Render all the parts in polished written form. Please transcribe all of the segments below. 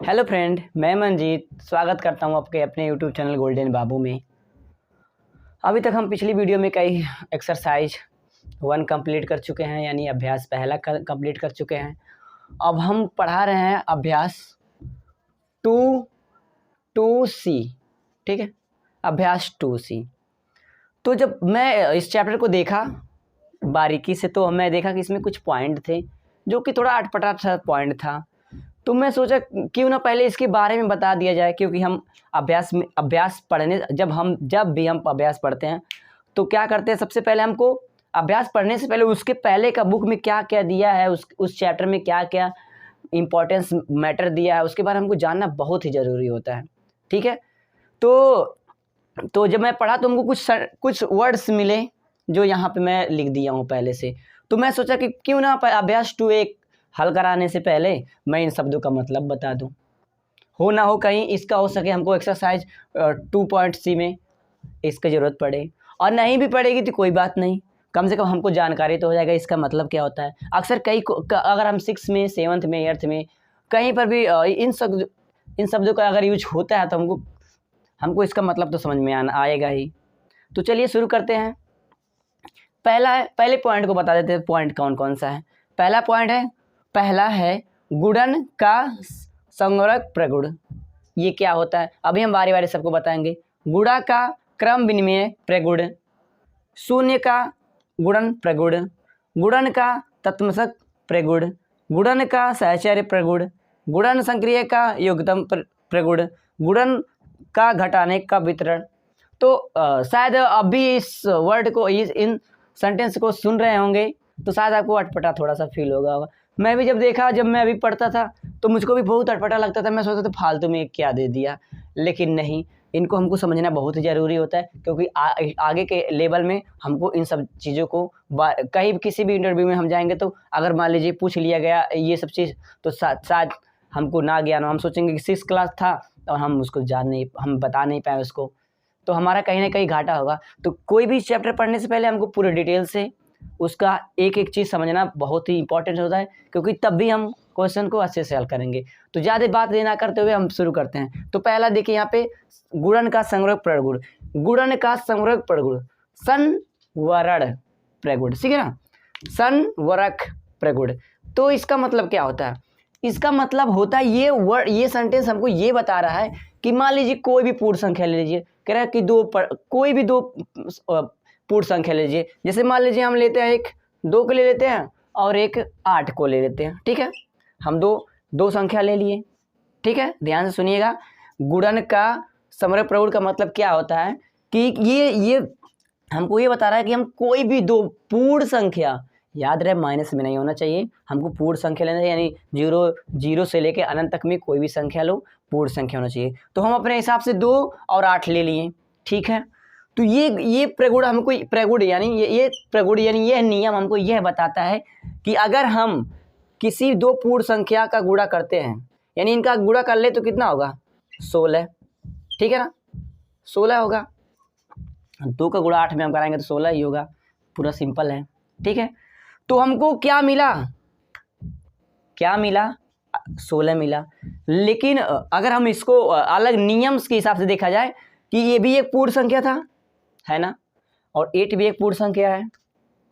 Hello friend, मैं मंजीत स्वागत करता हूं आपके अपने यूट्यूब चैनल गोल्डन बाबू में। अभी तक हम पिछली वीडियो में कई एक्सरसाइज 1 कंप्लीट कर चुके हैं, यानी अभ्यास पहला कंप्लीट कर चुके हैं। अब हम पढ़ा रहे हैं अभ्यास 2C। ठीक है, अभ्यास 2C। तो जब मैं इस चैप्टर को देखा बारीकी से, तो मैं देखा कि इसमें कुछ पॉइंट थे जो कि थोड़ा अटपटा सा पॉइंट था। तो मैं सोचा क्यों ना पहले इसके बारे में बता दिया जाए, क्योंकि हम अभ्यास पढ़ने जब भी हम अभ्यास पढ़ते हैं तो क्या करते हैं, सबसे पहले हमको अभ्यास पढ़ने से पहले उसके पहले का बुक में क्या क्या दिया है, उस चैप्टर में क्या क्या इम्पोर्टेंस मैटर दिया है, उसके बारे में हमको जानना बहुत ही ज़रूरी होता है। ठीक है, तो जब मैं पढ़ा तो हमको कुछ वर्ड्स मिले जो यहाँ पे मैं लिख दिया हूँ पहले से। तो मैं सोचा कि क्यों ना अभ्यास 2 एक हल कराने से पहले मैं इन शब्दों का मतलब बता दूं। हो ना हो कहीं इसका हो सके हमको एक्सरसाइज 2.C में इसकी ज़रूरत पड़े, और नहीं भी पड़ेगी तो कोई बात नहीं, कम से कम हमको जानकारी तो हो जाएगा इसका मतलब क्या होता है। अक्सर अगर हम 6 में 7th में 8th में कहीं पर भी इन शब्दों का अगर यूज होता है तो हमको इसका मतलब तो समझ में आएगा ही। तो चलिए शुरू करते हैं। पहले पॉइंट को बता देते हैं, पॉइंट कौन कौन सा है। पहला है गुणन का संगणक प्रगुण। ये क्या होता है, अभी हम बारी बारी सबको बताएंगे। गुणा का क्रम विनिमय प्रगुण, शून्य का गुणन प्रगुण, गुणन का तत्समक प्रगुण, गुणन का सहचर्य प्रगुण, गुणन संक्रिय का योगतम प्रगुण, गुणन का घटाने का वितरण। तो शायद अभी इस वर्ड को इन सेंटेंस को सुन रहे होंगे तो शायद आपको अटपटा थोड़ा सा फील होगा। मैं भी जब मैं अभी पढ़ता था तो मुझको भी बहुत अटपटा लगता था। मैं सोचता था फालतू में क्या दे दिया, लेकिन नहीं, इनको हमको समझना बहुत ज़रूरी होता है, क्योंकि आगे के लेवल में हमको इन सब चीज़ों को कहीं किसी भी इंटरव्यू में हम जाएंगे तो अगर मान लीजिए पूछ लिया गया ये सब चीज़, तो शायद हमको ना ज्ञान हो, हम सोचेंगे कि 6 क्लास था और हम उसको हम बता नहीं पाए उसको, तो हमारा कहीं ना कहीं घाटा होगा। तो कोई भी चैप्टर पढ़ने से पहले हमको पूरे डिटेल से उसका एक एक चीज़ समझना बहुत ही इंपॉर्टेंट होता है, क्योंकि तब भी हम क्वेश्चन को अच्छे से हल करेंगे। तो ज़्यादा बात लेना करते हुए हम शुरू करते हैं। तो पहला देखिए यहाँ पे, गुणन का संग्रह प्रगुण। गुणन का संग्रह प्रगुण संवरण प्रगुण, ठीक है ना, संवरक प्रगुण। तो इसका मतलब क्या होता है, इसका मतलब होता है ये सेंटेंस हमको ये बता रहा है कि मान लीजिए कोई भी पूर्ण संख्या ले लीजिए, कह रहा है कि कोई भी दो पूर्ण संख्या ले लीजिए। जैसे मान लीजिए हम लेते हैं एक 2 को ले लेते हैं और एक 8 को ले लेते हैं। ठीक है, हम दो संख्या ले लिए। ठीक है, ध्यान से सुनिएगा। गुणन का समग्र प्रगुण का मतलब क्या होता है कि ये हमको ये बता रहा है कि हम कोई भी दो पूर्ण संख्या, याद रहे माइनस में नहीं होना चाहिए, हमको पूर्ण संख्या लेना चाहिए, यानी 0 से लेके अनंत तक में कोई भी संख्या लो, पूर्ण संख्या होना चाहिए। तो हम अपने हिसाब से 2 और 8 ले लिए। ठीक है, तो ये प्रगुण हमको प्रगुण यानी ये प्रगुण यानी यह नियम हमको यह बताता है कि अगर हम किसी 2 पूर्ण संख्या का गुणा करते हैं, यानी इनका गुणा कर ले तो कितना होगा, 16। ठीक है ना, 16 होगा। 2 का गुणा 8 में हम कराएंगे तो 16 ही होगा, पूरा सिंपल है। ठीक है, तो हमको क्या मिला 16 मिला। लेकिन अगर हम इसको अलग नियम के हिसाब से देखा जाए कि ये भी एक पूर्ण संख्या था, है ना, और 8 भी एक पूर्ण संख्या है,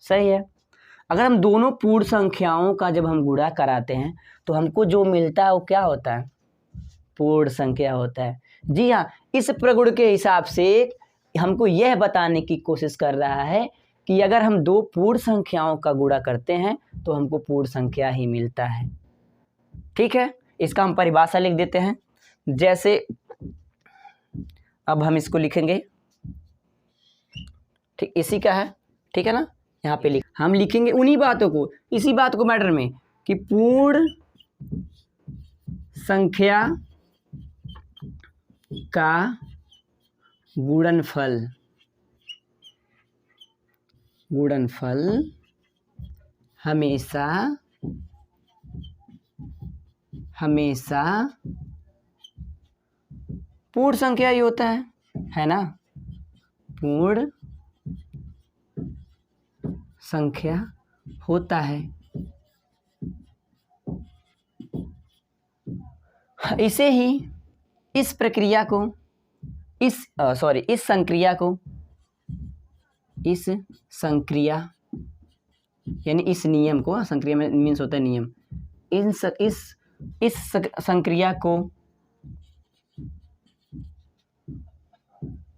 सही है। अगर हम दोनों पूर्ण संख्याओं का जब हम गुणा कराते हैं तो हमको जो मिलता है वो क्या होता है, पूर्ण संख्या होता है। जी हाँ, इस प्रगुण के हिसाब से हमको यह बताने की कोशिश कर रहा है कि अगर हम 2 पूर्ण संख्याओं का गुणा करते हैं तो हमको पूर्ण संख्या ही मिलता है। ठीक है, इसका हम परिभाषा लिख देते हैं। जैसे अब हम इसको लिखेंगे, ठीक इसी का है, ठीक है ना, यहाँ पे हम लिखेंगे उन्हीं बातों को, इसी बात को मैटर में कि पूर्ण संख्या का गुणनफल हमेशा पूर्ण संख्या ही होता है ना, पूर्ण संख्या होता है। इसे ही इस प्रक्रिया को इस संक्रिया यानी इस नियम को, संक्रिया में मीन्स होता है नियम, इस संक्रिया को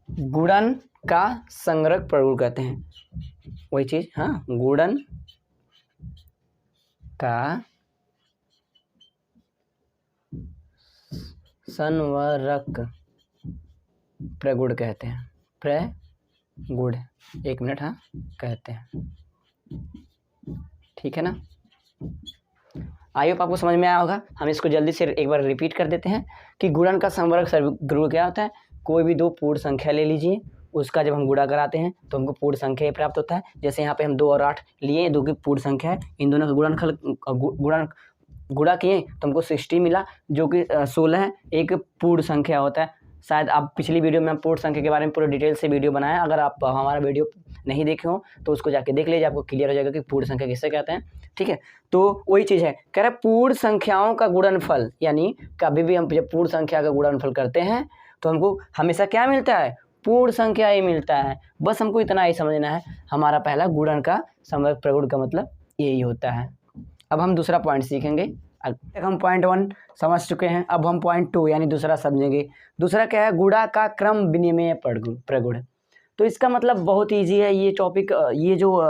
गुणन का संगरक प्रगुण कहते हैं। वही चीज, हाँ, गुणन का संवरक प्रगुण कहते हैं। प्रगुण, एक मिनट, हाँ, कहते हैं। ठीक है ना। आई होप आपको समझ में आया होगा। हम इसको जल्दी से एक बार रिपीट कर देते हैं कि गुणन का संवरक प्रगुण क्या होता है। कोई भी दो पूर्ण संख्या ले लीजिए, उसका जब हम गुणा कराते हैं तो हमको पूर्ण संख्या प्राप्त होता है। जैसे यहाँ पे हम 2 और 8 लिए, 2 की पूर्ण संख्या है, इन दोनों का गुणा किए तो हमको 60 मिला, जो कि 16 है, एक पूर्ण संख्या होता है। शायद आप पिछली वीडियो में हम पूर्ण संख्या के बारे में पूरे डिटेल से वीडियो बनाया, अगर आप हमारा वीडियो नहीं देखे हो तो उसको जाके देख लीजिए, आपको क्लियर हो जाएगा कि पूर्ण संख्या किससे कहते हैं। ठीक है, तो वही चीज़ है, कह रहा है पूर्ण संख्याओं का गुणनफल, यानी कभी भी हम जब पूर्ण संख्या का गुणनफल करते हैं तो हमको हमेशा क्या मिलता है, पूर्ण संख्या ही मिलता है। बस हमको इतना ही समझना है, हमारा पहला गुणन का संवरक प्रगुण का मतलब यही होता है। अब हम दूसरा पॉइंट सीखेंगे। अब तक हम पॉइंट 1 समझ चुके हैं, अब हम पॉइंट 2 यानी दूसरा समझेंगे। दूसरा क्या है, गुणा का क्रम विनिमय प्रगुण। तो इसका मतलब बहुत ईजी है ये टॉपिक, ये जो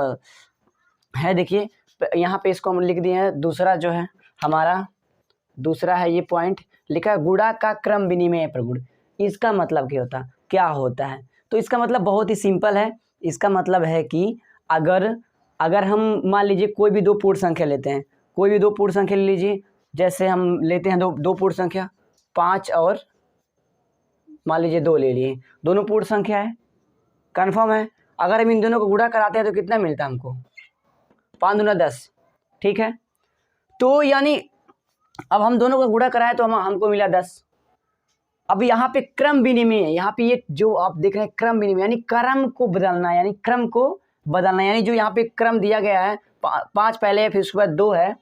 है, देखिए यहाँ पे इसको हम लिख दिए हैं। दूसरा जो है हमारा, दूसरा है ये पॉइंट लिखा है गुणा का क्रम विनिमय प्रगुण। इसका मतलब क्या होता है? तो इसका मतलब बहुत ही सिंपल है। इसका मतलब है कि अगर हम मान लीजिए कोई भी 2 पूर्ण संख्या लेते हैं, कोई भी 2 पूर्ण संख्या ले लीजिए, जैसे हम लेते हैं दो पूर्ण संख्या 5 और मान लीजिए 2 ले लिए, दोनों पूर्ण संख्या है, कन्फर्म है। अगर हम इन दोनों को गुणा कराते हैं तो कितना मिलता है हमको, 5 दूना 10। ठीक है, तो यानी अब हम दोनों को गुणा कराए तो हमको मिला 10। अब यहाँ पे क्रम विनिमय, यहाँ पे ये जो आप देख रहे हैं क्रम विनिमय, यानी क्रम को बदलना, यानी जो यहाँ पे क्रम दिया गया है, 5 पहले है फिर उसके बाद 2 है,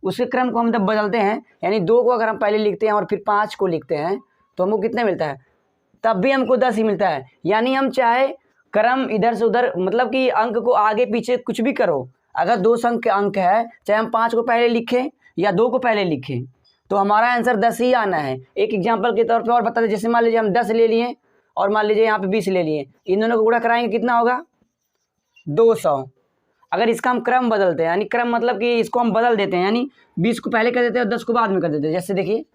उसके क्रम को हम तब बदलते हैं। यानी 2 को अगर हम पहले लिखते हैं और फिर 5 को लिखते हैं तो हमको कितना मिलता है, तब भी हमको 10 ही मिलता है। यानी हम चाहे क्रम इधर से उधर, मतलब कि अंक को आगे पीछे कुछ भी करो, अगर 2 अंक है, चाहे हम 5 को पहले लिखें या 2 को पहले लिखें, तो हमारा आंसर 10 ही आना है। एक एग्जांपल के तौर पे और बता दें, जैसे मान लीजिए हम 10 ले लिए और मान लीजिए यहाँ पे 20 ले लिए, इन दोनों को गुणा कराएंगे कितना होगा, 200। अगर इसका हम क्रम बदलते हैं, यानी क्रम मतलब कि इसको हम बदल देते हैं, यानी 20 को पहले कर देते हैं और 10 को बाद में कर देते हैं, जैसे देखिए,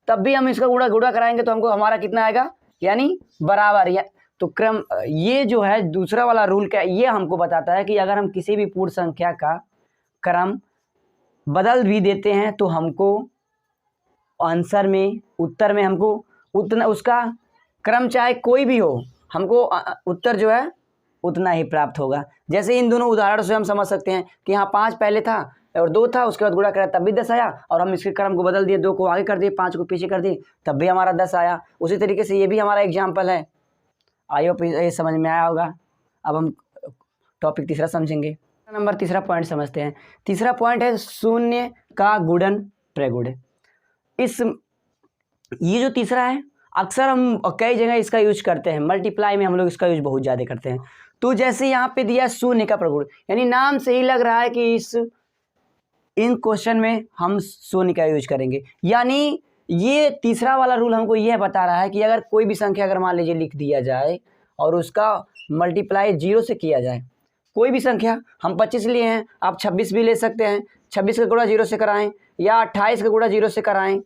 तब भी हम इसका गुणा कराएंगे तो हमको हमारा कितना आएगा, यानी बराबर। या तो क्रम, ये जो है दूसरा वाला रूल क्या, ये हमको बताता है कि अगर हम किसी भी पूर्ण संख्या का क्रम बदल भी देते हैं तो हमको आंसर में, उत्तर में हमको उतना, उसका क्रम चाहे कोई भी हो, हमको उत्तर जो है उतना ही प्राप्त होगा। जैसे इन दोनों उदाहरण से हम समझ सकते हैं कि यहाँ 5 पहले था और 2 था, उसके बाद गुणा करा तब भी 10 आया, और हम इसके क्रम को बदल दिए, 2 को आगे कर दिए, 5 को पीछे कर दिए, तब भी हमारा 10 आया। उसी तरीके से ये भी हमारा एग्जाम्पल है। आई होप ये समझ में आया होगा। अब हम टॉपिक तीसरा समझेंगे। नंबर तीसरा पॉइंट समझते हैं। तीसरा पॉइंट है शून्य का गुणन प्रगुण। ये जो तीसरा है, अक्सर हम कई जगह इसका यूज करते हैं, मल्टीप्लाई में हम लोग इसका यूज बहुत ज़्यादा करते हैं। तो जैसे यहाँ पे दिया शून्य का प्रगुण, यानी नाम से ही लग रहा है कि इन क्वेश्चन में हम शून्य का यूज करेंगे। यानी ये तीसरा वाला रूल हमको यह बता रहा है कि अगर कोई भी संख्या अगर मान लीजिए लिख दिया जाए और उसका मल्टीप्लाई 0 से किया जाए, कोई भी संख्या, हम 25 लिए हैं, आप 26 भी ले सकते हैं, 26 का गुणा 0 से कराएं, या 28 का गुणा 0 से कराएं,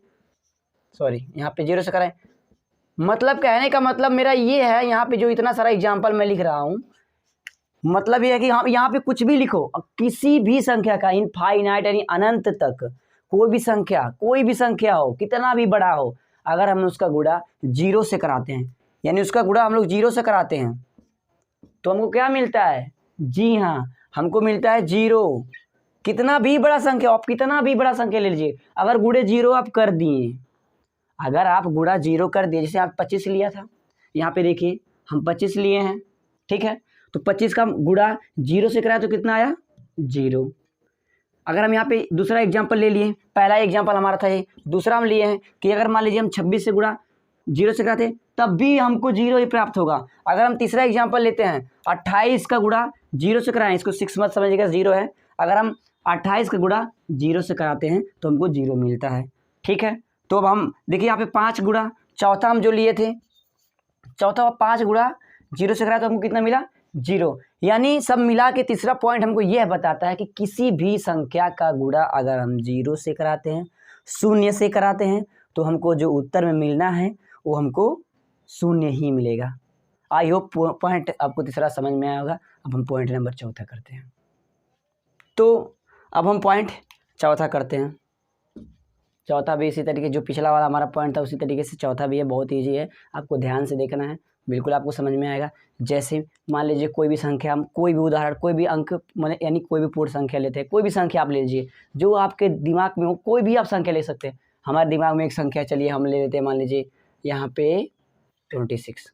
सॉरी यहाँ पे 0 से कराएं। मतलब कहने का मतलब मेरा ये है, यहाँ पे जो इतना सारा एग्जाम्पल मैं लिख रहा हूँ, मतलब ये है कि यहाँ पे कुछ भी लिखो, किसी भी संख्या का, इनफाइनाइट यानी अनंत तक कोई भी संख्या हो, कितना भी बड़ा हो, अगर हम उसका गुणा 0 से कराते हैं, यानी उसका गुणा हम लोग 0 से कराते हैं, तो हमको क्या मिलता है, जी हाँ, हमको मिलता है 0। कितना भी बड़ा संख्या, आप कितना भी बड़ा संख्या ले लीजिए, अगर गुणे 0 आप कर दिए, अगर आप गुणा 0 कर दिए, जैसे आप 25 लिया था, यहाँ पे देखिए हम 25 लिए हैं, ठीक है, तो 25 का गुणा 0 से कराया तो कितना आया, 0। अगर हम यहाँ पे दूसरा एग्जाम्पल ले लिए, पहला एग्जाम्पल हमारा था ये, दूसरा हम लिए हैं कि अगर मान लीजिए हम 26 से गुणा 0 से कराते तब भी हमको 0 ही प्राप्त होगा। अगर हम तीसरा एग्जाम्पल लेते हैं 28 का गुणा 0 से कराएं, इसको 6 मत समझिएगा, 0 है। अगर हम 28 का गुणा 0 से कराते हैं तो हमको 0 मिलता है। ठीक है, तो अब हम देखिए यहाँ पे 5 गुणा, चौथा हम जो लिए थे, चौथा 5 गुणा 0 से कराया तो हमको कितना मिला? 0। यानी सब मिला के तीसरा पॉइंट हमको यह बताता है कि किसी भी संख्या का गुणा अगर हम 0 से कराते हैं, 0 से कराते हैं, तो हमको जो उत्तर में मिलना है वो हमको 0 ही मिलेगा। आई होप पॉइंट आपको तीसरा समझ में आया होगा। अब हम पॉइंट नंबर चौथा करते हैं। तो अब हम पॉइंट चौथा करते हैं। चौथा भी इसी तरीके, जो पिछला वाला हमारा पॉइंट था उसी तरीके से चौथा भी है, बहुत ईजी है, आपको ध्यान से देखना है, बिल्कुल आपको समझ में आएगा। जैसे मान लीजिए कोई भी संख्या, हम कोई भी उदाहरण, कोई भी अंक माने यानी कोई भी पूर्ण संख्या लेते हैं, कोई भी संख्या आप ले लीजिए जो आपके दिमाग में हो, कोई भी आप संख्या ले सकते हैं। हमारे दिमाग में एक संख्या, चलिए हम ले लेते हैं, मान लीजिए यहाँ पे 26।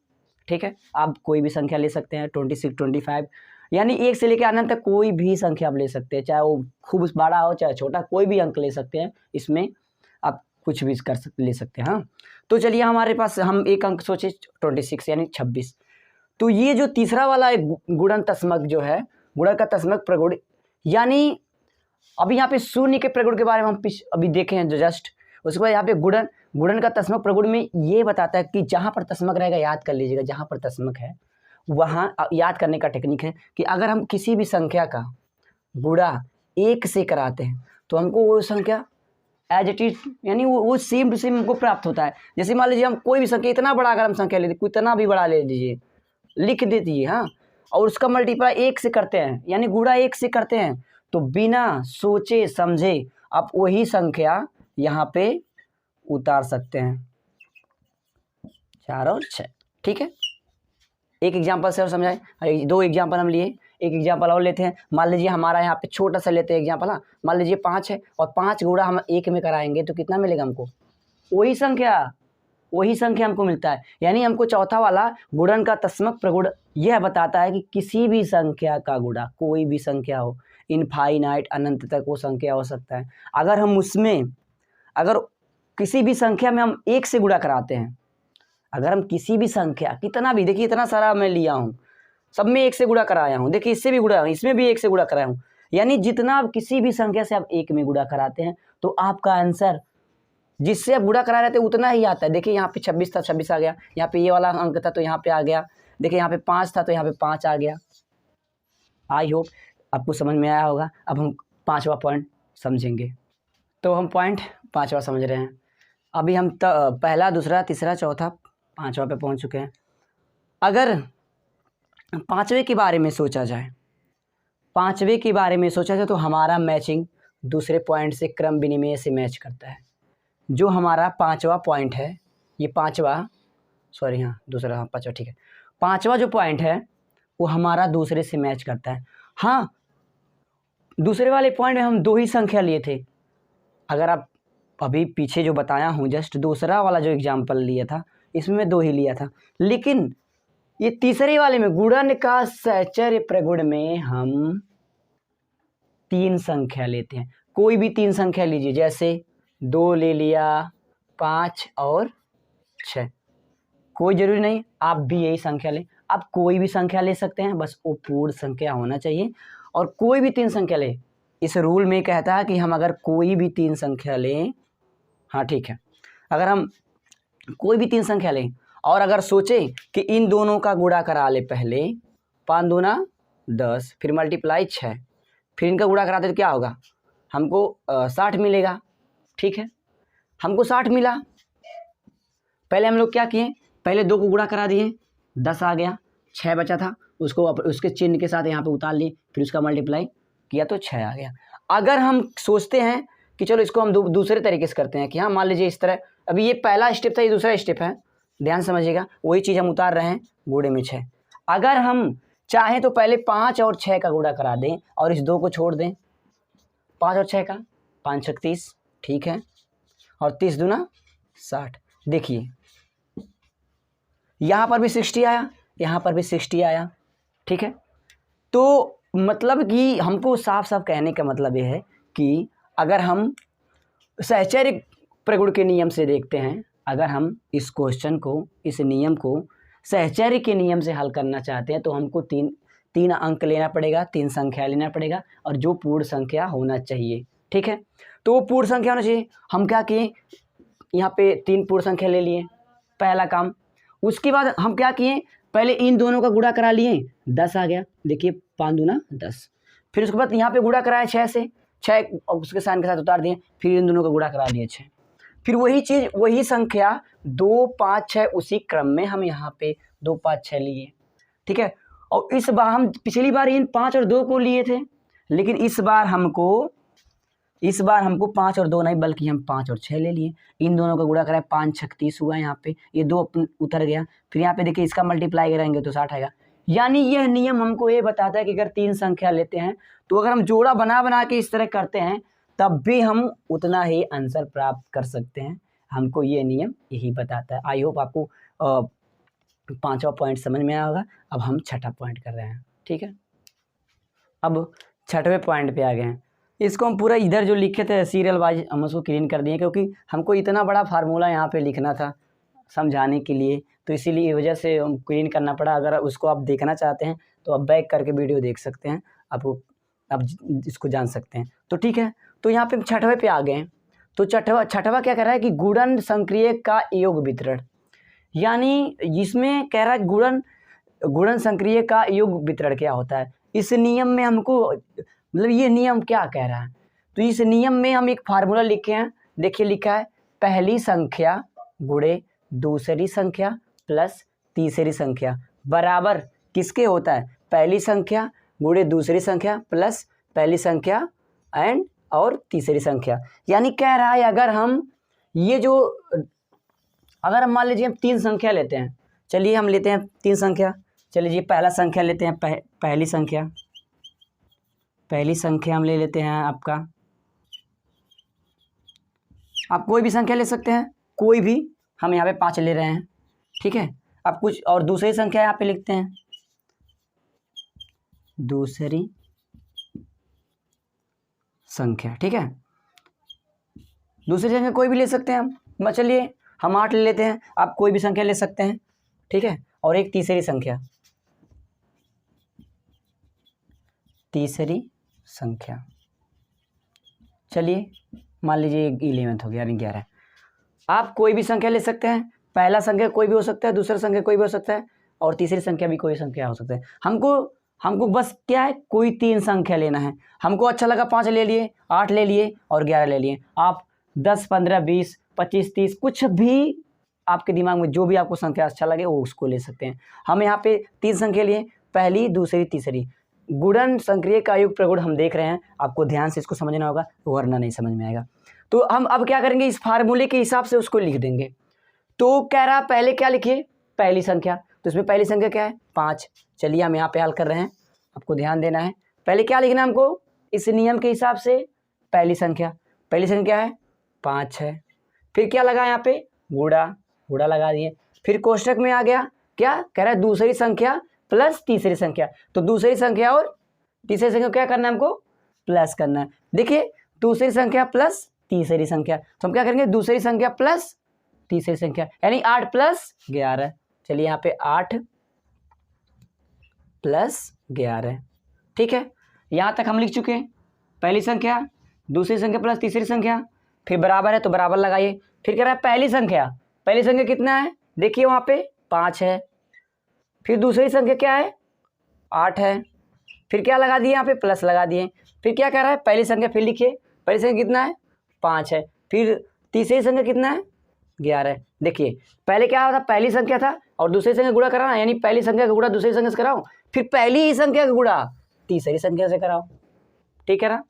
ठीक है, आप कोई भी संख्या ले सकते हैं, 26, 25, यानी 1 से लेकर अनंत तक कोई भी संख्या आप ले सकते हैं, चाहे वो खूब बड़ा हो चाहे छोटा, कोई भी अंक ले सकते हैं, इसमें आप कुछ भी ले सकते हैं। हाँ, तो चलिए हमारे पास हम एक अंक सोचे 26 यानी 26। तो ये जो तीसरा वाला गुणन तस्मक जो है, गुणन का तस्मक प्रगुण, यानी अभी यहाँ पे शून्य के प्रगुण के बारे में हम अभी देखे हैं जो जस्ट, उसके बाद यहाँ पे गुणन का तस्मक प्रगुण में ये बताता है कि जहाँ पर तस्मक रहेगा याद कर लीजिएगा, जहाँ पर तस्मक है वहाँ याद करने का टेक्निक है कि अगर हम किसी भी संख्या का गुणा 1 से कराते हैं तो हमको वो संख्या एज इट इज, यानी वो सेम टू सेम हमको प्राप्त होता है। जैसे मान लीजिए हम कोई भी संख्या, इतना बड़ा अगर हम संख्या ले लीजिए, इतना भी बड़ा ले लीजिए, लिख दीजिए, हाँ, और उसका मल्टीप्लाई 1 से करते हैं, यानी गुणा 1 से करते हैं, तो बिना सोचे समझे आप वही संख्या यहाँ पे उतार सकते हैं, 4 और 6। ठीक है, एक एग्जाम्पल से और समझाए, 2 एग्जाम्पल हम लिए, एक एग्जाम्पल और लेते हैं। मान लीजिए हमारा यहाँ पे छोटा सा लेते हैं एग्जाम्पल, हाँ, मान लीजिए 5 है और 5 गुणा हम 1 में कराएंगे तो कितना मिलेगा हमको? वही संख्या हमको मिलता है। यानी हमको चौथा वाला गुणन का तस्मक प्रगुण यह बताता है कि किसी भी संख्या का गुणा, कोई भी संख्या हो, इनफाइनाइट अनंत तक वो संख्या हो सकता है, अगर हम उसमें, अगर किसी भी संख्या में हम 1 से गुणा कराते हैं, अगर हम किसी भी संख्या, कितना भी, देखिए इतना सारा मैं लिया हूँ, सब में 1 से गुणा कराया हूँ, देखिए इससे भी गुणा हूँ, इसमें भी 1 से गुणा कराया हूँ, यानी जितना आप किसी भी संख्या से आप 1 में गुणा कराते हैं तो आपका आंसर जिससे आप गुणा करा रहे थे उतना ही आता है। देखिए यहाँ पे 26 था, 26 आ गया, यहाँ पे ये वाला अंक था तो यहाँ पे आ गया, देखिए यहाँ पे 5 था तो यहाँ पे 5 आ गया। आई होप आपको समझ में आया होगा। अब हम 5वां पॉइंट समझेंगे। तो हम पॉइंट 5वां समझ रहे हैं। अभी हम पहला, दूसरा, तीसरा, चौथा, 5वां पे पहुँच चुके हैं। अगर 5वें के बारे में सोचा जाए, 5वें के बारे में सोचा जाए तो हमारा मैचिंग दूसरे पॉइंट से क्रम विनिमय से मैच करता है। जो हमारा 5वां पॉइंट है, ये 5वां, सॉरी हाँ दूसरा, हाँ 5वां, ठीक है, 5वां जो पॉइंट है वो हमारा दूसरे से मैच करता है। हाँ, दूसरे वाले पॉइंट में हम 2 ही संख्या लिए थे। अगर आप अभी पीछे जो बताया हूँ जस्ट, दूसरा वाला जो एग्जाम्पल लिया था इसमें 2 ही लिया था, लेकिन ये तीसरे वाले में गुणन का सहचर्य प्रगुण में हम 3 संख्या लेते हैं। कोई भी 3 संख्या लीजिए, जैसे 2 ले लिया, 5 और 6, कोई जरूरी नहीं आप भी यही संख्या लें, आप कोई भी संख्या ले सकते हैं, बस वो पूर्ण संख्या होना चाहिए। और कोई भी 3 संख्या लें, इस रूल में कहता है कि हम अगर कोई भी 3 संख्या लें, हाँ ठीक है, अगर हम कोई भी 3 संख्या लें और अगर सोचें कि इन दोनों का गुणा करा ले, पहले 5 दूना 10, फिर मल्टीप्लाई 6, फिर इनका गुणा कराते तो क्या होगा, हमको 60 मिलेगा। ठीक है, हमको 60 मिला, पहले हम लोग क्या किए, पहले 2 को गुणा करा दिए, 10 आ गया, 6 बचा था, उसको उसके चिन्ह के साथ यहाँ पे उतार लिए, फिर उसका मल्टीप्लाई किया तो 6 आ गया। अगर हम सोचते हैं कि चलो इसको हम दूसरे तरीके से करते हैं कि हाँ मान लीजिए इस तरह, अभी ये पहला स्टेप था, ये दूसरा स्टेप है, ध्यान समझिएगा, वही चीज़ हम उतार रहे हैं, गुणे में 6। अगर हम चाहें तो पहले 5 और 6 का गुणा करा दें और इस 2 को छोड़ दें, 5 और 6 का 5 छक 30, ठीक है, और 30 दूना 60। देखिए यहाँ पर भी 60 आया, यहाँ पर भी 60 आया। ठीक है, तो मतलब कि हमको साफ साफ कहने का मतलब ये है कि अगर हम सहचर्य प्रगुण के नियम से देखते हैं, अगर हम इस क्वेश्चन को, इस नियम को सहचर्य के नियम से हल करना चाहते हैं तो हमको तीन अंक लेना पड़ेगा, 3 संख्या लेना पड़ेगा और जो पूर्ण संख्या होना चाहिए। ठीक है, तो वो पूर्ण संख्या होना चाहिए। हम क्या किए, यहाँ पे 3 पूर्ण संख्या ले लिए, पहला काम। उसके बाद हम क्या किए, पहले इन दोनों का गुणा करा लिए, 10 आ गया। देखिए 5 दूना 10। फिर उसके बाद यहाँ पे गुणा कराया 6 से, 6 उसके साइन के साथ उतार दिए, फिर इन दोनों का गुणा करा लिए 6। फिर वही चीज़, वही संख्या 2, 5, 6 उसी क्रम में हम यहाँ पे 2, 5, 6 लिए। ठीक है, और इस बार हम पिछली बार इन 5 और 2 को लिए थे, लेकिन इस बार हमको 5 और 2 नहीं बल्कि हम 5 और 6 ले लिए। इन दोनों का गुणा कराए, 5 6 30 हुआ, यहाँ पे ये 2 उतर गया। फिर यहाँ पे देखिए इसका मल्टीप्लाई करेंगे तो 60 आएगा। यानी यह नियम हमको ये बताता है कि अगर 3 संख्या लेते हैं तो अगर हम जोड़ा बना के इस तरह करते हैं तब भी हम उतना ही आंसर प्राप्त कर सकते हैं। हमको ये नियम यही बताता है। आई होप आपको 5वां पॉइंट समझ में आया होगा। अब हम 6ठा पॉइंट कर रहे हैं। ठीक है, अब 6वें पॉइंट पे आ गए हैं। इसको हम पूरा इधर जो लिखे थे सीरियल वाइज हम उसको क्लीन कर दिए, क्योंकि हमको इतना बड़ा फार्मूला यहाँ पे लिखना था समझाने के लिए, तो इसीलिए वजह से हम क्लीन करना पड़ा। अगर उसको आप देखना चाहते हैं तो आप बैक करके वीडियो देख सकते हैं, आप इसको जान सकते हैं। तो ठीक है, तो यहाँ पे 6वें पे आ गए हैं। तो छठवा क्या कह रहा है कि गुणन संक्रिय का योग वितरण, यानी जिसमें कह रहा है गुणन संक्रिय का योग वितरण क्या होता है। इस नियम में हमको मतलब ये नियम क्या कह रहा है, तो इस नियम में हम एक फार्मूला लिखे हैं। देखिए लिखा है पहली संख्या गुणे दूसरी संख्या प्लस तीसरी संख्या बराबर किसके होता है, पहली संख्या गुणे दूसरी संख्या प्लस पहली संख्या एंड और तीसरी संख्या। यानी कह रहा है अगर हम मान लीजिए हम 3 संख्या लेते हैं, चलिए हम लेते हैं 3 संख्या। चलिए पहला संख्या लेते हैं, पहली संख्या हम ले लेते हैं आपका, आप कोई भी संख्या ले सकते हैं, कोई भी, हम यहाँ पे 5 ले रहे हैं। ठीक है, अब कुछ और दूसरी संख्या यहाँ पे लिखते हैं, दूसरी संख्या। ठीक है, दूसरी संख्या कोई भी ले सकते हैं हम, चलिए हम 8 ले लेते हैं, आप कोई भी संख्या ले सकते हैं। ठीक है, और एक तीसरी संख्या, चलिए मान लीजिए 11 हो गया, यानी 11। आप कोई भी संख्या ले सकते हैं, पहला संख्या कोई भी हो सकता है, दूसरा संख्या कोई भी हो सकता है और तीसरी संख्या भी कोई संख्या हो सकता है। हमको बस क्या है, कोई 3 संख्या लेना है। हमको अच्छा लगा 5 ले लिए, 8 ले लिए और 11 ले लिए। आप 10 15 20 25 30 कुछ भी आपके दिमाग में जो भी आपको संख्या अच्छा लगे वो उसको ले सकते हैं। हम यहाँ पे 3 संख्या लिए, पहली दूसरी तीसरी। गुणन संक्रिय का योग प्रगुण हम देख रहे हैं, आपको ध्यान से इसको समझना होगा वरना नहीं समझ में आएगा। तो हम अब क्या करेंगे, इस फार्मूले के हिसाब से उसको लिख देंगे। तो कह रहा पहले क्या लिखिए, पहली संख्या, तो इसमें पहली संख्या क्या है 5। चलिए हम यहाँ पे हल कर रहे हैं, आपको ध्यान देना है। पहले क्या लिखना है हमको, इस नियम के हिसाब से पहली संख्या क्या है 5 है। फिर क्या लगा यहाँ पे गुणा लगा दिए। फिर कोष्टक में आ गया, क्या कह रहा है दूसरी संख्या प्लस तीसरी संख्या, तो दूसरी संख्या और तीसरी संख्या क्या करना है हमको, प्लस करना है। देखिए दूसरी संख्या प्लस तीसरी संख्या, तो हम क्या करेंगे दूसरी संख्या प्लस तीसरी संख्या, यानी 8 प्लस 11। चलिए यहाँ पे 8 प्लस 11। ठीक है, यहाँ तक हम लिख चुके हैं। पहली संख्या दूसरी संख्या प्लस तीसरी संख्या, फिर बराबर है तो बराबर लगाइए। फिर कह रहा है पहली संख्या कितना है, देखिए वहाँ पे 5 है। फिर दूसरी संख्या क्या है 8 है। फिर क्या लगा दिए यहाँ पे, प्लस लगा दिए। फिर क्या कह रहा है पहली संख्या, फिर लिखिए पहली संख्या कितना है 5 है। फिर तीसरी संख्या कितना है 11 है। देखिए पहले क्या था, पहली संख्या था और दूसरी संख्या गुणा कराना, यानी पहली संख्या का गुणा दूसरी संख्या से कराओ, फिर पहली ही संख्या का गुणा तीसरी संख्या से कराओ। ठीक है ना,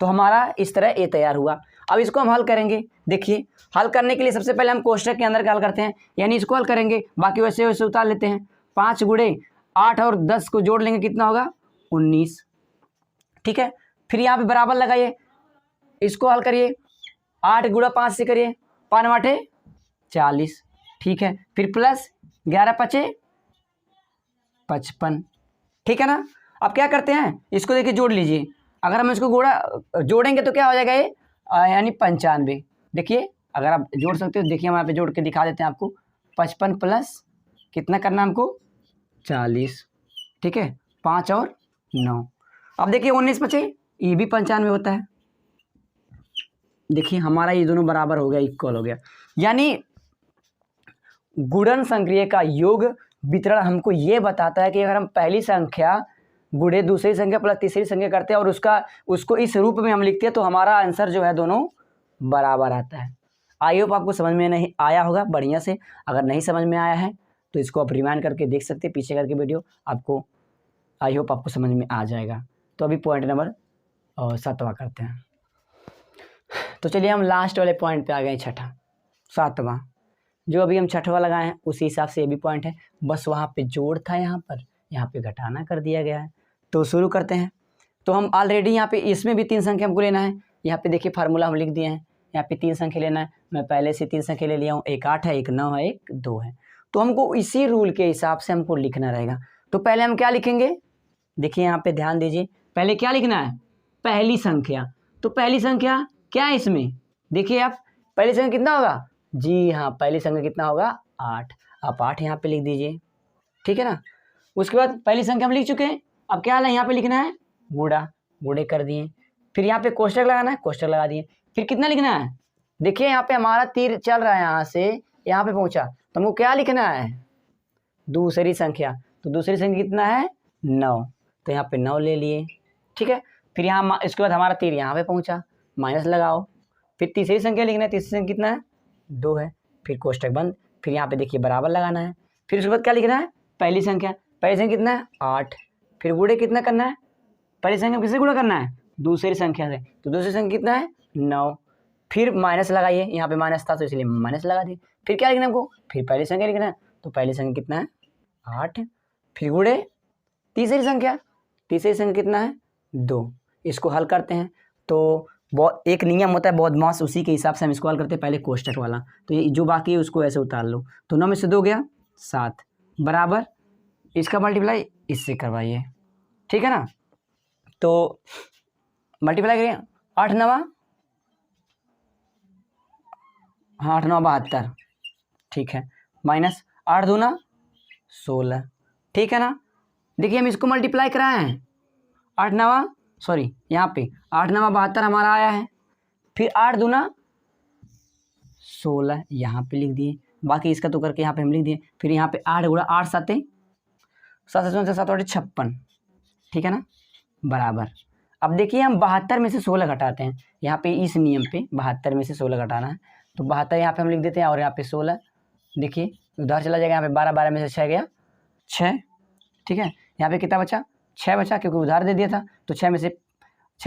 तो हमारा इस तरह ये तैयार हुआ। अब इसको हम हल करेंगे। देखिए हल करने के लिए सबसे पहले हम कोष्टक के अंदर का हल करते हैं, यानी इसको हल करेंगे, बाकी वैसे वैसे उतार लेते हैं। 5 गुणे 8 और 10 को जोड़ लेंगे, कितना होगा 19। ठीक है, फिर यहाँ पे बराबर लगाइए, इसको हल करिए, 8 गुणा 5 से करिए, 5 8 40। ठीक है, फिर प्लस 11 5 55। ठीक है ना, अब क्या करते हैं, इसको देखिए जोड़ लीजिए, अगर हम इसको गुणा जोड़ेंगे तो क्या हो जाएगा ये यानी 95। देखिए अगर आप जोड़ सकते हो, देखिए हम यहाँ पे जोड़ के दिखा देते हैं आपको। 55 प्लस कितना करना हमको 40, ठीक है, 5 और 9। अब देखिए 19 बचे, ये भी 95 होता है। देखिए हमारा ये दोनों बराबर हो गया, इक्वल हो गया। यानी गुणन संक्रिया का योग वितरण हमको ये बताता है कि अगर हम पहली संख्या गुणे दूसरी संख्या प्लस तीसरी संख्या करते हैं और उसको इस रूप में हम लिखते हैं तो हमारा आंसर जो है दोनों बराबर आता है। आई होप आपको समझ में नहीं आया होगा बढ़िया से। अगर नहीं समझ में आया है तो इसको आप रिमाइंड करके देख सकते हैं, पीछे करके वीडियो आपको, आई होप आपको समझ में आ जाएगा। तो अभी पॉइंट नंबर 7वां करते हैं। तो चलिए हम लास्ट वाले पॉइंट पे आ गए, छठा 7वां। जो अभी हम छठवां लगाए हैं उसी हिसाब से ये भी पॉइंट है, बस वहाँ पे जोड़ था, यहाँ पे घटाना कर दिया गया है। तो शुरू करते हैं। तो हम ऑलरेडी यहाँ पे इसमें भी 3 संख्या हमको लेना है। यहाँ पे देखिए फार्मूला हम लिख दिए हैं, यहाँ पे 3 संख्या लेना है। मैं पहले से 3 संख्या ले लिया हूँ, एक 8 है, एक 9 है, एक 2 है। तो हमको इसी रूल के हिसाब से हमको लिखना रहेगा। तो पहले हम क्या लिखेंगे, देखिए यहाँ पे ध्यान दीजिए, पहले क्या लिखना है, पहली संख्या। तो पहली संख्या क्या है इसमें, देखिए आप पहली संख्या कितना होगा, जी हाँ पहली संख्या कितना होगा 8। आप 8 यहाँ पे लिख दीजिए, ठीक है ना। उसके बाद पहली संख्या हम लिख चुके हैं, अब क्या है यहाँ पे लिखना है गुणा, गुणे कर दिए। फिर यहाँ पे कोष्टक लगाना है, कोष्टक लगा दिए। फिर कितना लिखना है, देखिए यहाँ पे हमारा तीर चल रहा है, यहाँ से यहाँ पे पहुँचा, तो हमको क्या लिखना है दूसरी संख्या। तो दूसरी संख्या कितना है 9, तो यहाँ पे 9 ले लिए, ठीक है। फिर यहाँ इसके बाद हमारा तीर यहाँ पे पहुँचा, माइनस लगाओ। फिर तीसरी संख्या लिखना है, तीसरी संख्या कितना है 2 है। फिर कोष्टक बंद, फिर यहाँ पे देखिए बराबर लगाना है। फिर उसके बाद क्या लिखना है पहली संख्या, पहली संख्या कितना है 8। फिर गुणे कितना करना है, पहली संख्या किससे गुणा करना है दूसरी संख्या से, तो दूसरी संख्या कितना है 9। फिर माइनस लगाइए, यहाँ पे माइनस था तो इसलिए माइनस लगा दिए। फिर क्या लिखना है हमको, फिर पहली संख्या लिखना है, तो पहली संख्या कितना है 8। फिर गुणे तीसरी संख्या, तीसरी संख्या कितना है 2। इसको हल करते हैं तो बहुत एक नियम होता है बहुत मास, उसी के हिसाब से हम इसको हल करते हैं, पहले कोष्टक वाला। तो ये जो बाकी है उसको ऐसे उतार लो। तो 9 में से 2 गया 7, बराबर इसका मल्टीप्लाई इससे करवाइए, ठीक है ना। तो मल्टीप्लाई करिए, 8 9 हाँ 8 9 72, ठीक है, माइनस 8 दूना 16, ठीक है ना। देखिए हम इसको मल्टीप्लाई कराए हैं, 8 9 सॉरी यहाँ पे 8 9 72 हमारा आया है। फिर 8 दूना 16 यहाँ पे लिख दिए, बाकी इसका तो करके यहाँ पे हम लिख दिए। फिर यहाँ पे 8 गुणा 8 7 7 7 56, ठीक है ना, बराबर। अब देखिए हम 72 में से 16 घटाते हैं, यहाँ पे इस नियम पे 72 में से 16 घटाना है। तो 72 यहाँ पे हम लिख देते हैं और यहाँ पे 16, देखिए उधर चला जाएगा, यहाँ पे 12 12 में से 6 गया 6, ठीक है। यहाँ पे कितना बचा 6 बचा, क्योंकि उधार दे दिया था। तो 6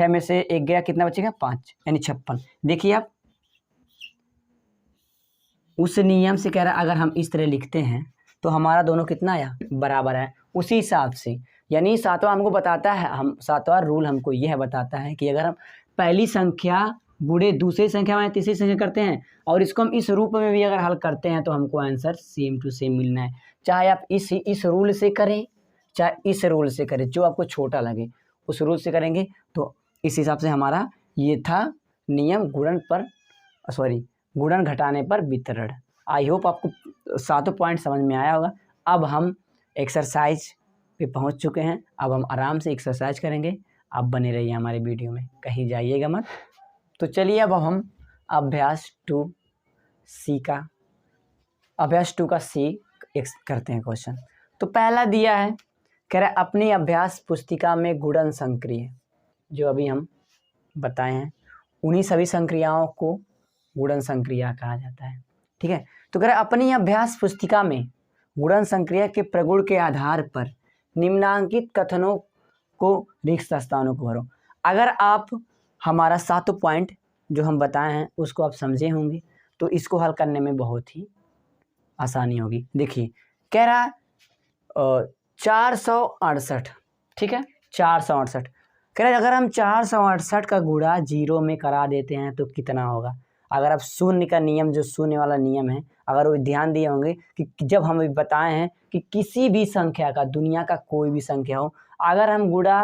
में से 1 गया, कितना बचेगा 5 यानी 56। देखिए आप उस नियम से कह रहा है अगर हम इस तरह लिखते हैं तो हमारा दोनों कितना आया बराबर है, उसी हिसाब से। यानी 7वां हमको बताता है, हम 7वां रूल हमको यह बताता है कि अगर हम पहली संख्या गुणे दूसरी संख्या में तीसरी संख्या करते हैं और इसको हम इस रूप में भी अगर हल करते हैं तो हमको आंसर सेम टू सेम मिलना है। चाहे आप इस रूल से करें चाहे इस रूल से करें, जो आपको छोटा लगे उस रूल से करेंगे। तो इस हिसाब से हमारा ये था नियम गुणन घटाने पर वितरण। आई होप आपको 7 पॉइंट समझ में आया होगा। अब हम एक्सरसाइज पे पहुंच चुके हैं, अब हम आराम से एक्सरसाइज करेंगे। आप बने रहिए हमारे वीडियो में, कहीं जाइएगा मत। तो चलिए अब हम अभ्यास 2C का सी करते हैं क्वेश्चन। तो पहला दिया है, कह रहा है अपनी अभ्यास पुस्तिका में गुणन संक्रिय, जो अभी हम बताए हैं उन्हीं सभी संक्रियाओं को गुणन संक्रिया कहा जाता है, ठीक है। तो कह रहा है अपनी अभ्यास पुस्तिका में गुणन संक्रिया के प्रगुण के आधार पर निम्नांकित कथनों को रिक्त स्थानों को भरो। अगर आप हमारा 7 पॉइंट जो हम बताए हैं उसको आप समझे होंगे तो इसको हल करने में बहुत ही आसानी होगी। देखिए कह रहा है 468, ठीक है 468। कह रहा है अगर हम 468 का गुणा 0 में करा देते हैं तो कितना होगा। अगर आप शून्य का नियम, जो शून्य वाला नियम है, अगर वो ध्यान दिए होंगे कि जब हम बताए हैं कि किसी भी संख्या का, दुनिया का कोई भी संख्या हो, अगर हम गुणा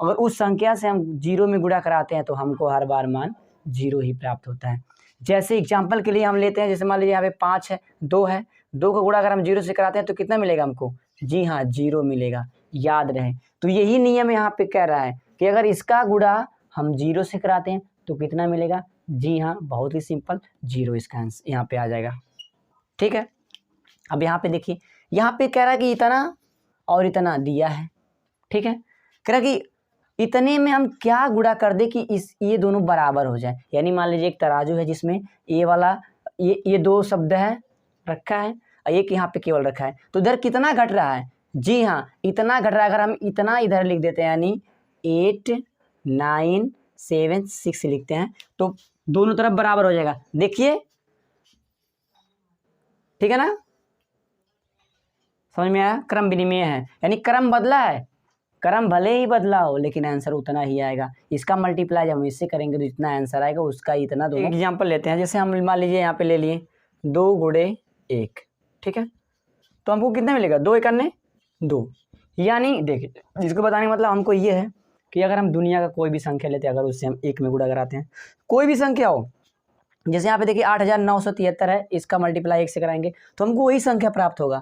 अगर उस संख्या से हम 0 में गुणा कराते हैं तो हमको हर बार मान 0 ही प्राप्त होता है। जैसे एग्जाम्पल के लिए हम लेते हैं, जैसे मान लीजिए यहाँ पे 5 है, 2 है, 2 का गुणा अगर हम 0 से कराते हैं तो कितना मिलेगा हमको? जी हाँ, 0 मिलेगा, याद रहे। तो यही नियम यहाँ पे कह रहा है कि अगर इसका गुणा हम 0 से कराते हैं तो कितना मिलेगा? जी हाँ, बहुत ही सिंपल, 0 इसका आंसर यहाँ पे आ जाएगा। ठीक है, अब यहाँ पे देखिए, यहाँ पे कह रहा है कि इतना और इतना दिया है। ठीक है, कह रहा है कि इतने में हम क्या गुणा कर दे कि ये दोनों बराबर हो जाए। यानी मान लीजिए एक तराजू है जिसमें ये वाला ये 2 शब्द है रखा है और एक यहाँ पे केवल रखा है, तो इधर कितना घट रहा है? जी हाँ, इतना घट रहा है। अगर हम इतना इधर लिख देते हैं यानी 8 9 7 6 लिखते हैं तो दोनों तरफ बराबर हो जाएगा। देखिए, ठीक है ना, समझ में आया? क्रम विनिमय है, यानी क्रम बदला है, क्रम भले ही बदला हो लेकिन आंसर उतना ही आएगा। इसका मल्टीप्लाई जब हम इससे करेंगे तो जितना आंसर आएगा उसका इतना। दो एग्जाम्पल लेते हैं, जैसे हम मान लीजिए यहाँ पे ले लिए 2 गुणे 1, ठीक है, तो हमको कितना मिलेगा? 2 एकन्ने 2। यानी देखिए, जिसको बताने का मतलब हमको ये है कि अगर हम दुनिया का कोई भी संख्या लेते हैं, अगर उससे हम 1 में गुणा कराते हैं, कोई भी संख्या हो, जैसे यहाँ पे देखिए 8973 है, इसका मल्टीप्लाई 1 से कराएंगे तो हमको वही संख्या प्राप्त होगा।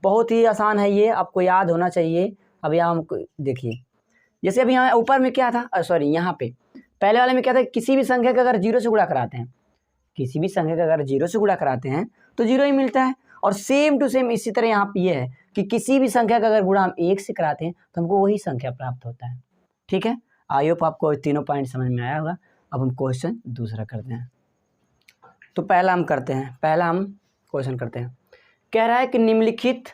बहुत ही आसान है ये, आपको याद होना चाहिए। अब यहाँ हमको देखिए, जैसे अभी यहाँ ऊपर में क्या था, सॉरी यहाँ पे पहले वाले में क्या था, किसी भी संख्या का अगर 0 से गुणा कराते हैं, किसी भी संख्या का अगर 0 से गुणा कराते हैं तो 0 ही मिलता है। और सेम टू सेम इसी तरह यहाँ पे ये है कि किसी भी संख्या का अगर गुणा हम 1 से कराते हैं तो हमको वही संख्या प्राप्त होता है। ठीक है, आई होप आपको तीनों पॉइंट समझ में आया होगा। अब हम क्वेश्चन दूसरा करते हैं। तो पहला हम क्वेश्चन करते हैं। कह रहा है कि निम्नलिखित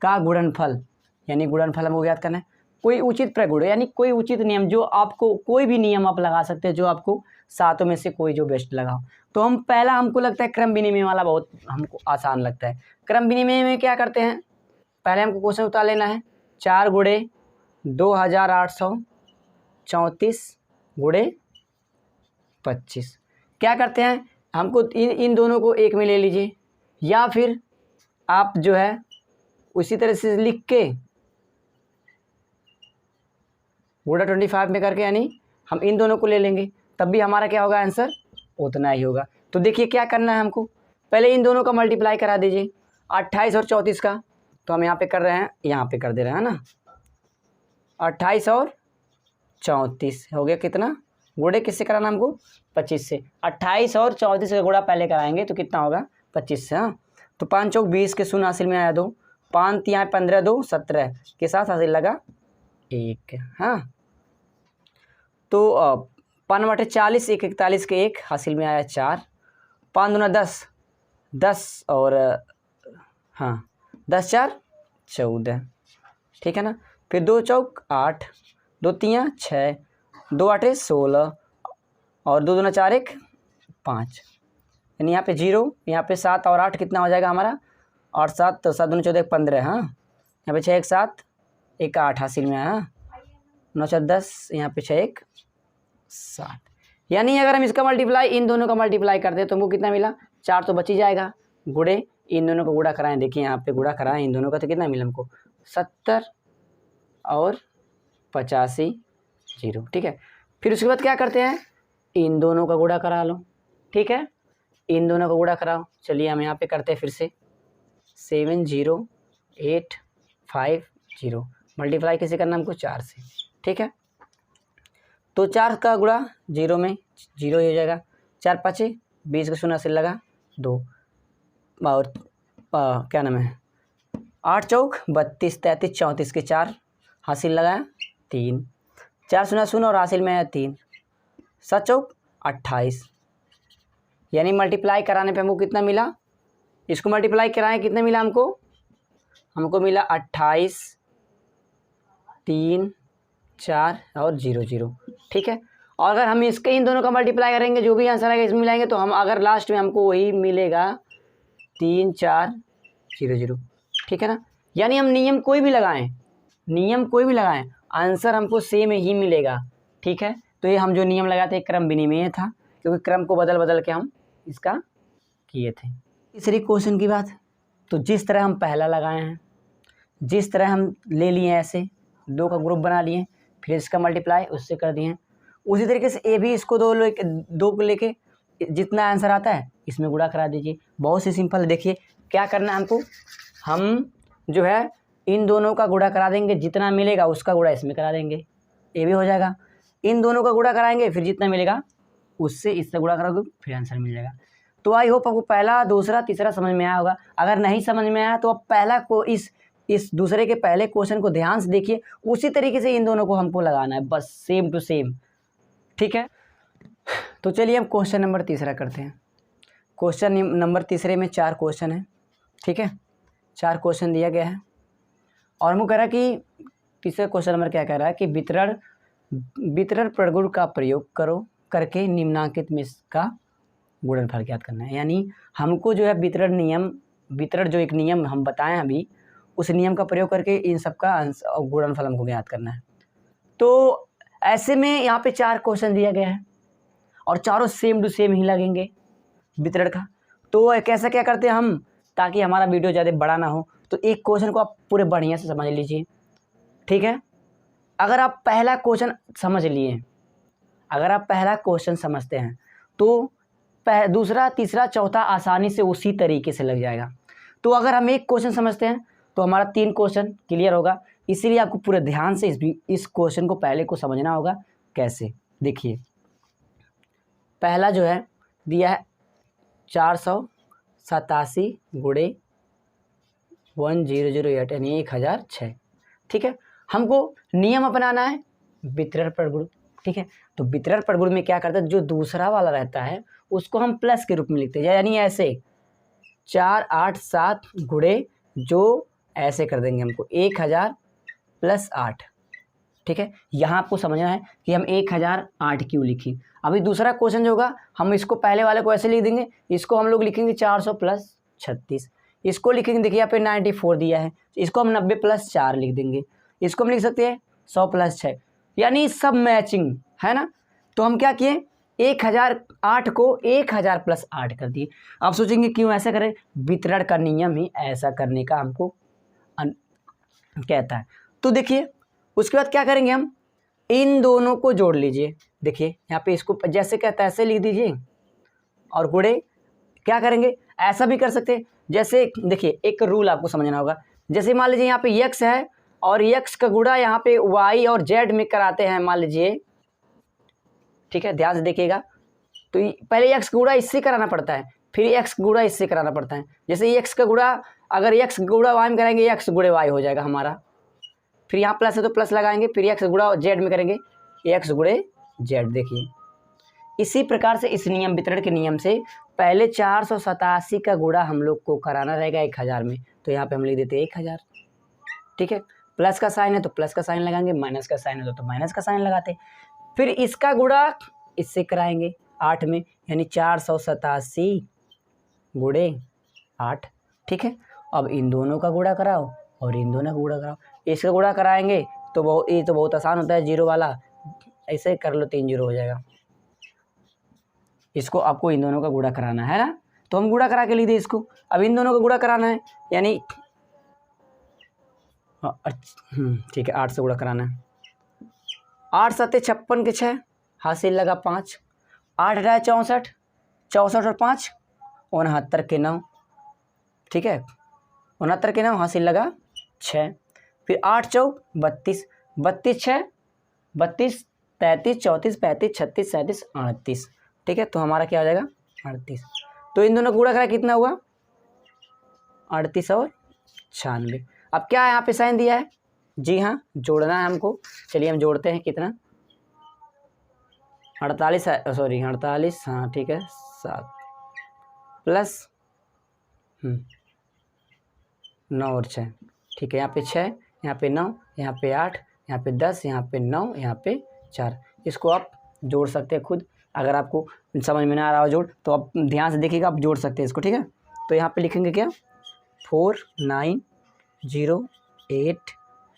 का गुणनफल, यानी गुणनफल हमको याद करना है। कोई उचित प्रगुण यानी कोई उचित नियम, जो आपको कोई भी नियम आप लगा सकते हैं जो आपको सातों में से कोई जो बेस्ट लगाओ। तो हम पहला, हमको लगता है क्रम विनिमय वाला बहुत हमको आसान लगता है। क्रम विनिमय में क्या करते हैं, पहले हमको क्वेश्चन उतार लेना है। 4 गुणे 2834 गुणे 25। क्या करते हैं, हमको इन दोनों को एक में ले लीजिए, या फिर आप जो है उसी तरह से लिख के गुणा 25 में करके, यानी हम इन दोनों को ले लेंगे, तब भी हमारा क्या होगा? आंसर उतना ही होगा। तो देखिए क्या करना है हमको, पहले इन दोनों का मल्टीप्लाई करा दीजिए, 28 और 34 का। तो हम यहाँ पे कर रहे हैं, यहाँ पे कर दे रहे हैं ना, 28 और 34 हो गया कितना? गुणे किससे कराना हमको? 25 से। 28 और 34 का गुणा पहले कराएंगे तो कितना होगा? 25 से। हाँ, तो 5 चौक 20 के शून्य हासिल में आया 2, 5 यहाँ 15 2 17 के साथ हासिल लगा 1। हाँ, तो 5 बटे 40 1 41 के 1 हासिल में आया 4, 5 दूना 10 10 और हाँ 10 4 14। ठीक है ना, फिर 2 चौक 8, 2 3 6, 2 8 16 और 2 दूना 4 1 5, यानी यहाँ पे 0, यहाँ पे 7 और 8 कितना हो जाएगा हमारा? 8 7 तो 7 दूना 14 15। हाँ, यहाँ पे 6 1 7 1 8 हासिल में आया, 9 4 10, यहाँ पे 6 1 7। यानी अगर हम इसका मल्टीप्लाई इन दोनों का मल्टीप्लाई करते हैं तो हमको कितना मिला? 4 तो बच ही जाएगा। गुणे इन दोनों को गुणा कराएं, देखिए यहाँ पे गुणा कराएं इन दोनों का तो कितना मिला हमको? 70 और 85 0। ठीक है, फिर उसके बाद क्या करते हैं, इन दोनों का गुणा करा लो। ठीक है, इन दोनों का गुणा कराओ। चलिए हम यहाँ पे करते हैं फिर से, 70850 मल्टीप्लाई कैसे करना हमको? 4 से। ठीक है, तो 4 का गुणा 0 में 0 ही हो जाएगा, 4 5 20 का शून्य से लगा 2 और क्या नाम है 8 चौक 32 33 34 के 4 हासिल लगाया 3, 4 शून्य शून्य और हासिल में आया 3, 7 चौक 28। यानी मल्टीप्लाई कराने पे हमको कितना मिला? इसको मल्टीप्लाई कराएं कितना मिला हमको? हमको मिला 28 3 4 और 0 0। ठीक है, और अगर हम इसके इन दोनों का मल्टीप्लाई करेंगे, जो भी आंसर आएगा इसमें मिलाएंगे, तो हम अगर लास्ट में हमको वही मिलेगा 3 4 0 0। ठीक है ना, यानी हम नियम कोई भी लगाएं आंसर हमको सेम ही मिलेगा। ठीक है, तो ये हम जो नियम लगाते क्रम विनिमय था, क्योंकि क्रम को बदल बदल के हम इसका किए थे। तीसरी क्वेश्चन की बात, तो जिस तरह हम पहला लगाए हैं, जिस तरह हम ले लिए ऐसे 2 का ग्रुप बना लिए, फिर इसका मल्टीप्लाई उससे कर दिए। उसी तरीके से ए भी इसको दो को लेके जितना आंसर आता है इसमें गुणा करा दीजिए। बहुत सी सिंपल है। देखिए क्या करना है हमको, हम जो है इन दोनों का गुणा करा देंगे, जितना मिलेगा उसका गुणा इसमें करा देंगे, ये भी हो जाएगा। इन दोनों का गुणा कराएंगे, फिर जितना मिलेगा उससे इससे गुणा करोगे, फिर आंसर मिल जाएगा। तो आई होप आपको पहला, दूसरा, तीसरा समझ में आया होगा। अगर नहीं समझ में आया तो आप पहला को इस दूसरे के पहले क्वेश्चन को ध्यान से देखिए, उसी तरीके से इन दोनों को हमको लगाना है, बस सेम टू सेम। ठीक है, तो चलिए हम क्वेश्चन नंबर तीसरा करते हैं। क्वेश्चन नंबर तीसरे में 4 क्वेश्चन है। ठीक है, 4 क्वेश्चन दिया गया है और हमको कह रहा है कि तीसरा क्वेश्चन नंबर क्या कह रहा है कि वितरण प्रगुण का प्रयोग करके निम्नांकित में इसका गुणनफल ज्ञात करना है। यानी हमको जो है वितरण जो एक नियम हम बताएं अभी, उस नियम का प्रयोग करके इन सब का गुणनफल हमको ज्ञात करना है। तो ऐसे में यहाँ पे 4 क्वेश्चन दिया गया है और चारों सेम टू सेम ही लगेंगे वितरण का। तो कैसा क्या करते हैं हम, ताकि हमारा वीडियो ज़्यादा बड़ा ना हो, तो एक क्वेश्चन को आप पूरे बढ़िया से समझ लीजिए। ठीक है, अगर आप पहला क्वेश्चन समझ लिए, अगर आप पहला क्वेश्चन समझते हैं तो दूसरा, तीसरा, चौथा आसानी से उसी तरीके से लग जाएगा। तो अगर हम एक क्वेश्चन समझते हैं तो हमारा 3 क्वेश्चन क्लियर होगा। इसीलिए आपको पूरे ध्यान से इस क्वेश्चन को पहले को समझना होगा। कैसे, देखिए पहला जो है दिया है 487 गुणे 1008 यानी 1006। ठीक है, हमको नियम अपनाना है वितरण प्रगुण। ठीक है, तो वितरण प्रगुण में क्या करता है, जो दूसरा वाला रहता है उसको हम प्लस के रूप में लिखते हैं, यानी ऐसे 487 गुणे, जो ऐसे कर देंगे हमको 1000 + 8। ठीक है, यहाँ आपको समझना है कि हम 1008 क्यों लिखें। अभी दूसरा क्वेश्चन जो होगा हम इसको पहले वाले को ऐसे लिख देंगे, इसको हम लोग लिखेंगे 400 + 36, इसको लिखेंगे, देखिए यहाँ पे 94 दिया है, इसको हम 90 + 4 लिख देंगे, इसको हम लिख सकते हैं 100 + 6, यानी सब मैचिंग है ना। तो हम क्या किए, 1008 को 1000 + 8 कर दिए। आप सोचेंगे क्यों ऐसा करें, वितरण का नियम ही ऐसा करने का हमको कहता है। तो देखिए उसके बाद क्या करेंगे, हम इन दोनों को जोड़ लीजिए। देखिए यहाँ पे इसको जैसे कहता है ऐसे लिख दीजिए, और गुणे क्या करेंगे, ऐसा भी कर सकते हैं। जैसे देखिए एक रूल आपको समझना होगा, जैसे मान लीजिए यहाँ पे x है और x का गुणा यहाँ पे y और z में कराते हैं, मान लीजिए। ठीक है, ध्यान से देखिएगा, तो पहले x गुणा इससे कराना पड़ता है, फिर x गुणा इससे कराना पड़ता है। जैसे x का गुणा, अगर x गुणा y में करेंगे x गुणे y हो जाएगा हमारा, फिर यहाँ प्लस है तो प्लस लगाएंगे, फिर x गुणा z में करेंगे x गुणे z। देखिए इसी प्रकार से इस नियम, वितरण के नियम से पहले 487 का गुणा हम लोग को कराना रहेगा 1000 में, तो यहाँ पे हम लिख देते हैं 1000। ठीक है, प्लस का साइन है तो प्लस का साइन लगाएंगे, माइनस का साइन है तो माइनस का साइन लगाते। फिर इसका गुणा इससे कराएंगे 8 में, यानी 487 गुणे 8। ठीक है, अब इन दोनों का गुणा कराओ और इन दोनों का गुणा कराओ। इसका गुणा कराएंगे तो ये तो बहुत आसान होता है, 0 वाला ऐसे कर लो, 3 0 हो जाएगा। इसको आपको इन दोनों का गुणा कराना है ना, तो हम गुणा करा के लिख दें इसको। अब इन दोनों का गुणा कराना है, यानी ठीक है 8 से गुणा कराना है। 8 7 56 के 6, हासिल लगा 5, 8 रहा 64, 64 और 5 69 के 9। ठीक है, 69 के 9, हासिल लगा 6, फिर 8 चौक 32, 32 6 32, 33 34 35 36 37 38। ठीक है, तो हमारा क्या हो जाएगा 38। तो इन दोनों का गुणा करा कितना हुआ 38 और 96। अब क्या यहाँ पे साइन दिया है, जी हाँ जोड़ना है हमको। चलिए हम जोड़ते हैं, कितना 48 है, सॉरी 48, हाँ ठीक है 7 प्लस 9 और 6। ठीक है, यहाँ पे 6, यहाँ पे 9, यहाँ पे 8, यहाँ पे 10, यहाँ पे 9, यहाँ पे 4। इसको आप जोड़ सकते हैं खुद, अगर आपको समझ में ना आ रहा हो जोड़, तो आप ध्यान से देखिएगा, आप जोड़ सकते हैं इसको। ठीक है, तो यहाँ पे लिखेंगे क्या 4 9 0 8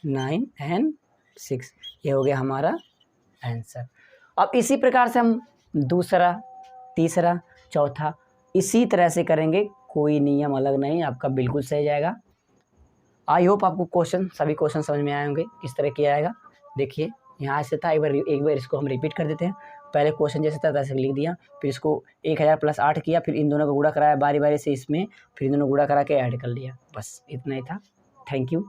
9 and 6, ये हो गया हमारा आंसर। अब इसी प्रकार से हम दूसरा, तीसरा, चौथा इसी तरह से करेंगे, कोई नियम अलग नहीं, आपका बिल्कुल सही जाएगा। आई होप आपको सभी क्वेश्चन समझ में आए होंगे किस तरह किया जाएगा। देखिए यहाँ से था, एक बार इसको हम रिपीट कर देते हैं। पहले क्वेश्चन जैसे था वैसे लिख दिया, फिर इसको 1000 + 8 किया, फिर इन दोनों को गुणा कराया बारी बारी से इसमें, फिर इन दोनों को गुणा करा के ऐड कर लिया, बस इतना ही था। Thank you.